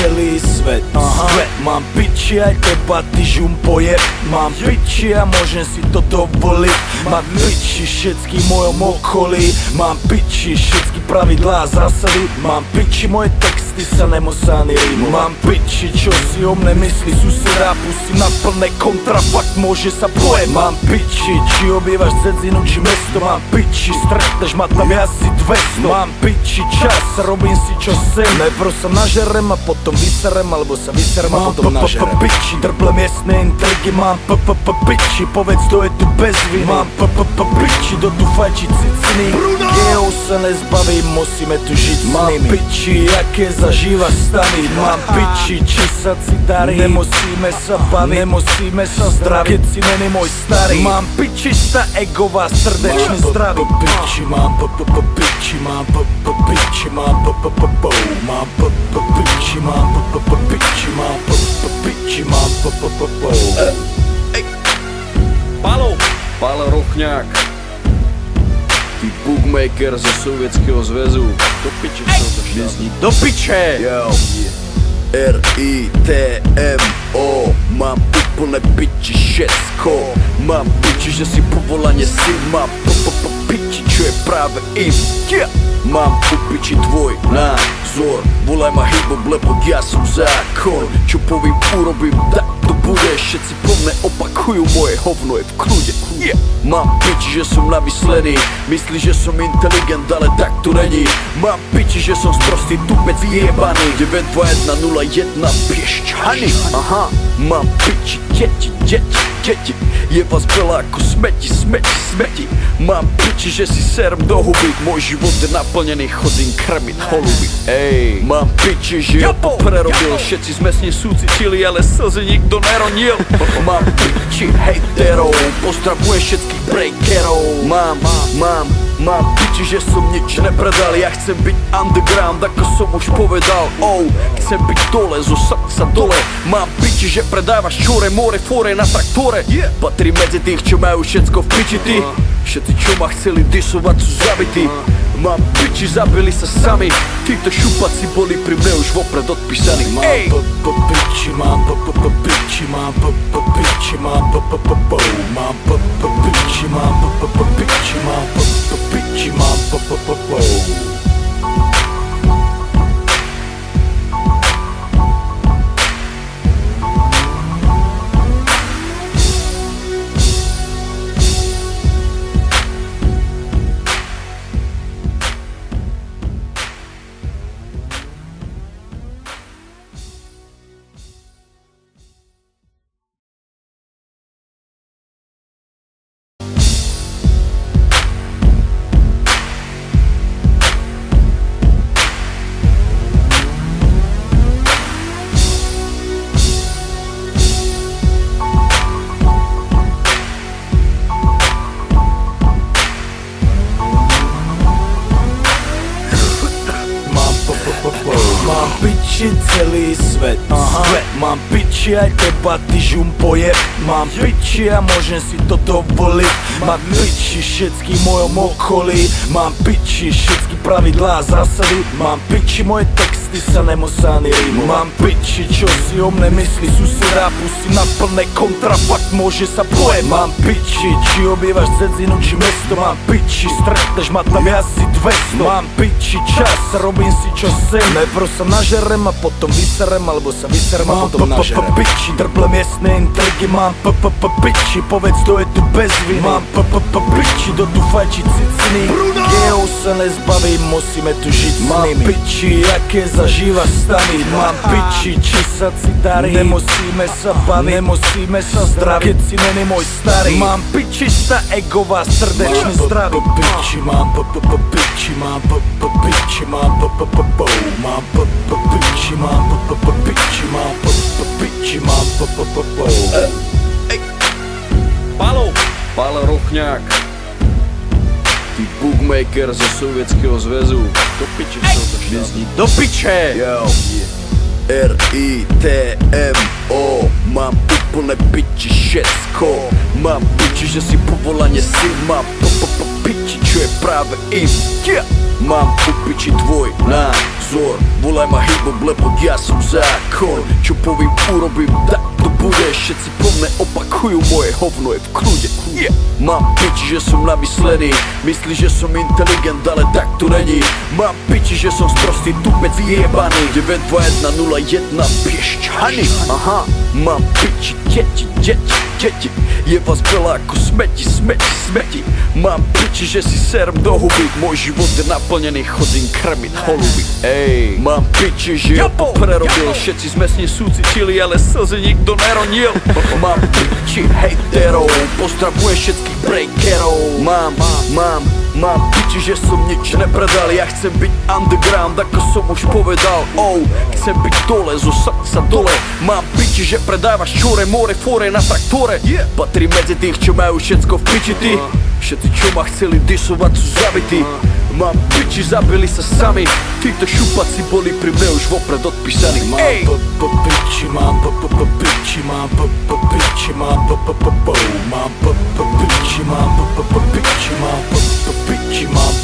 celý svet. Mám piči, aj teba ty žum pojeb. Mám piči a môžem si to dovoliť. Mám piči všetky mojom okolí. Mám piči všetky pravidlá a zásady. Mám piči, moje texty sa nemusá ani rímu. Mám piči, čo si o mne myslí suseda. Pustí na plné kontrafakt, môže sa pojem. Mám piči, či obývaš dzedzinu či mesto. Mám piči, stretneš ma tam asi 200. Mám piči, čas, robím si čo sem. Najprv sa nažerem a potom vyserem, alebo sa vyserem a potom nažerem. Mám piči, drble miestne intrigy. Mám piči, povedz kto je tu bez viny. Mám piči, kto tu fajčí ciciny. Geo sa nezbavím, musíme tu žiť s nimi. Mám piči, aké zažívaš stavy. Mám piči, či sa ti darí. Nemusíme sa baviť, nemusíme sa zdraviť, keď si není môj starý. Mám piči, sta egová, srdečný zdravý. Piči, mám piči, mám piči, mám mám piči, mám piči, mám piči, mám Palo Rochňák, ty bookmaker zo Sovětského zväzu. Do piče, čo to šťastí. Do piče! Yo, R-I-T-M-O. Mám úplne piči všetko. Mám piči, že si povolanie si. Mám piči, čo je práve im. Mám u piči tvoj názor. Volaj ma hip-hop, lebo ja som zákon. Čo povím, urobím, tak to bude. Všetci po mne opakujú, moje hovno je v kľude. Mám piči, že som namyslený. Myslí, že som inteligent, ale tak to není. Mám piči, že som sprostý tupec jebaný. 92101 Piešťany. Aha, mám piči, deti. Je vás veľa ako smeti. Mám piči, že si serem do huby. Môj život je naplnený, chodím krmiť holuby. Ej, mám piči, že ja prerobil. Všetci sme s ním súcitili, ale slzy nikto neronil. Mám piči hejterov, pozdravujem všetkých breakerov. Mám piči, že som nič nepredal. Ja chcem byť underground, ako som už povedal. Chcem byť dole, zo srdca dole. Mám piči, že predávaš čore, more, fore na traktore. Patrí medzi tých, čo majú všetko v piči ty. Všetci, čo ma chceli disovať, sú zabití. Mám piči, zabili sa sami. Títo šupaci boli pri mne už vopred odpísaní. Mám piči, mám piči, mám piči, mám mám piči, mám piči, mám piči, mám Mám piči celý svet. Mám piči, aj teba ty žum pojeb. Mám piči a môžem si to dovoliť. Mám piči všetky mojom okolí. Mám piči všetky pravidlá a zásady. Mám piči, moje texty sa nemusá ani rímu. Mám piči, čo si o mne myslí suseda. Pustí na plné kontrafakt, môže sa pojem. Mám piči, či obývaš dzedzinu či mesto. Mám piči, stretneš ma tam asi 200. Mám piči, čas, robím si čo sem. Najprv sa nažerem a potom vyserem, alebo sa vyserem a potom nažerem. Mám piči, drble miestne intrigy. Mám piči, povedz kto je tu bez viny. Mám piči, kto tu fajčí ciciny. Geo sa nezbavím, musíme tu žiť s nimi. Mám piči, aké zažívaš stavy. Mám piči, či sa ti darí. Nemusíme sa baviť, nemusíme sa zdraviť, keď si není môj starý. Mám piči, sta egová, srdečný zdravý. Piči, mám piči, mám piči, mám mám piči, mám piči, mám piči, mám Palo Rochňák, ty bookmaker zo Sovětského zväzu. Do piče, čo to šťastí. Do piče! Yo, R-I-T-M-O. Mám úplne piči všetko. Mám piči, že si povolanie si. Mám piči, čo je práve im. Mám u piči tvoj názor, volaj ma hip-hop, lebo ja som zákon. Čo povím, urobím, tak to bude. Všetci po mne opakujú, moje hovno je v kľude. Mám piči, že som namyslený, myslí, že som inteligent, ale tak to není. Mám piči, že som sprostý tupec jebaný. 92101 Piešťany. Aha, mám piči, deti, je vás veľa ako smeti. Mám piči, že si serem do huby, môj život je naplnený, chodím krmiť holuby. Ej, mám piči, že ja prerobil, všetci sme s ním súcitili, ale slzy nikto neronil. Mám piči hejterov, pozdravujem všetkých breakerov. Mám piči, že som nič nepredal, ja chcem byť underground, ako som už povedal. Chcem byť dole, zo srdca dole. Mám piči, že predávaš čore, more, fore na traktore. Patrí medzi tých, čo majú všetko v piči ty. Všetci, čo ma chceli disovať, sú zabití. Mám piči, zabili sa sami. Títo šupaci boli pri mne už vopred odpísaní. Mám piči, mám piči, mám piči, mám piči, mám piči, mám piči, mám